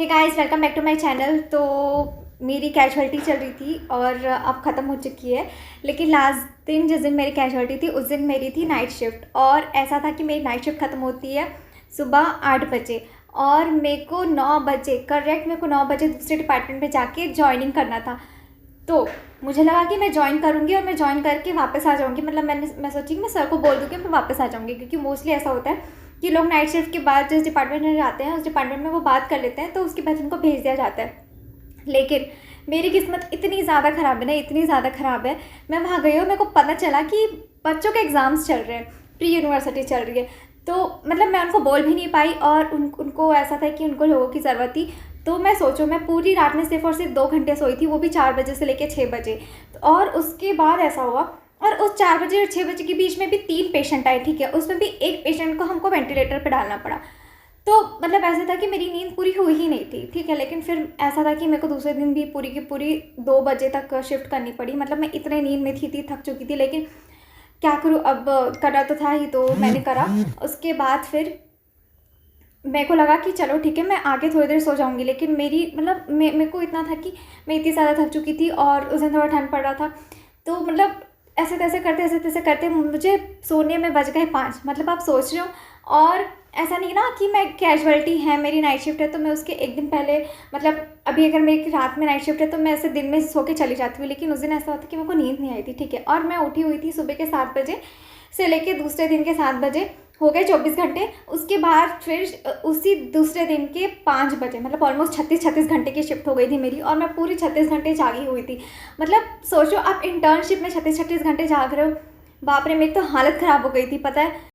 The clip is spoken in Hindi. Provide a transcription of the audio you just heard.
Hey guys, welcome back to my channel. तो मेरी कैजुअलिटी चल रही थी और अब ख़त्म हो चुकी है। लेकिन लास्ट दिन जिस दिन मेरी कैजुअलिटी थी उस दिन मेरी थी नाइट शिफ्ट। और ऐसा था कि मेरी नाइट शिफ्ट ख़त्म होती है सुबह 8 बजे और मेरे को 9 बजे करेक्ट, मेरे को 9 बजे दूसरे डिपार्टमेंट में जाके ज्वाइनिंग करना था। तो मुझे लगा कि मैं ज्वाइन करूँगी और मैं ज्वाइन करके वापस आ जाऊँगी। मतलब मैं सोची कि मैं सर को बोल दूँगी मैं वापस आ जाऊँगी, क्योंकि मोस्टली ऐसा होता है कि लोग नाइट शिफ्ट के बाद जिस डिपार्टमेंट में जाते हैं उस डिपार्टमेंट में वो बात कर लेते हैं, तो उसके बाद उनको भेज दिया जाता है। लेकिन मेरी किस्मत इतनी ज़्यादा ख़राब है ना, इतनी ज़्यादा ख़राब है। मैं वहाँ गई और मेरे को पता चला कि बच्चों के एग्ज़ाम्स चल रहे हैं, प्री यूनिवर्सिटी चल रही है। तो मतलब मैं उनको बोल भी नहीं पाई और उनको ऐसा था कि उनको लोगों की ज़रूरत थी। तो मैं सोचो, मैं पूरी रात में सिर्फ और सिर्फ 2 घंटे सोई थी, वो भी 4 बजे से लेकर 6 बजे। और उसके बाद ऐसा हुआ, और उस 4 बजे और 6 बजे के बीच में भी 3 पेशेंट आए, ठीक है। उसमें भी एक पेशेंट को हमको वेंटिलेटर पे डालना पड़ा। तो मतलब ऐसा था कि मेरी नींद पूरी हुई ही नहीं थी, ठीक है। लेकिन फिर ऐसा था कि मेरे को दूसरे दिन भी पूरी की पूरी 2 बजे तक शिफ्ट करनी पड़ी। मतलब मैं इतने नींद में थी, थक चुकी थी, लेकिन क्या करूँ, अब करना तो था ही, तो मैंने करा। उसके बाद फिर मेरे को लगा कि चलो ठीक है, मैं आगे थोड़ी देर सो जाऊँगी। लेकिन मेरी मतलब मेरे को इतना था कि मैं इतनी ज़्यादा थक चुकी थी और उस दिन थोड़ा ठंड पड़ रहा था। तो मतलब ऐसे तैसे करते मुझे सोने में बज गए 5। मतलब आप सोच रहे हो। और ऐसा नहीं ना कि मैं कैजुअलिटी है, मेरी नाइट शिफ्ट है तो मैं उसके एक दिन पहले, मतलब अभी अगर मेरी रात में नाइट शिफ्ट है तो मैं ऐसे दिन में सो के चली जाती हूँ। लेकिन उस दिन ऐसा होता कि मेरे को नींद नहीं आई थी, ठीक है। और मैं उठी हुई थी सुबह के 7 बजे से लेके दूसरे दिन के 7 बजे, हो गए 24 घंटे। उसके बाद फिर उसी दूसरे दिन के 5 बजे, मतलब ऑलमोस्ट 36 घंटे की शिफ्ट हो गई थी मेरी, और मैं पूरी 36 घंटे जागी हुई थी। मतलब सोचो, आप इंटर्नशिप में 36 घंटे जाग रहे हो। बाप रे, मेरी तो हालत ख़राब हो गई थी, पता है।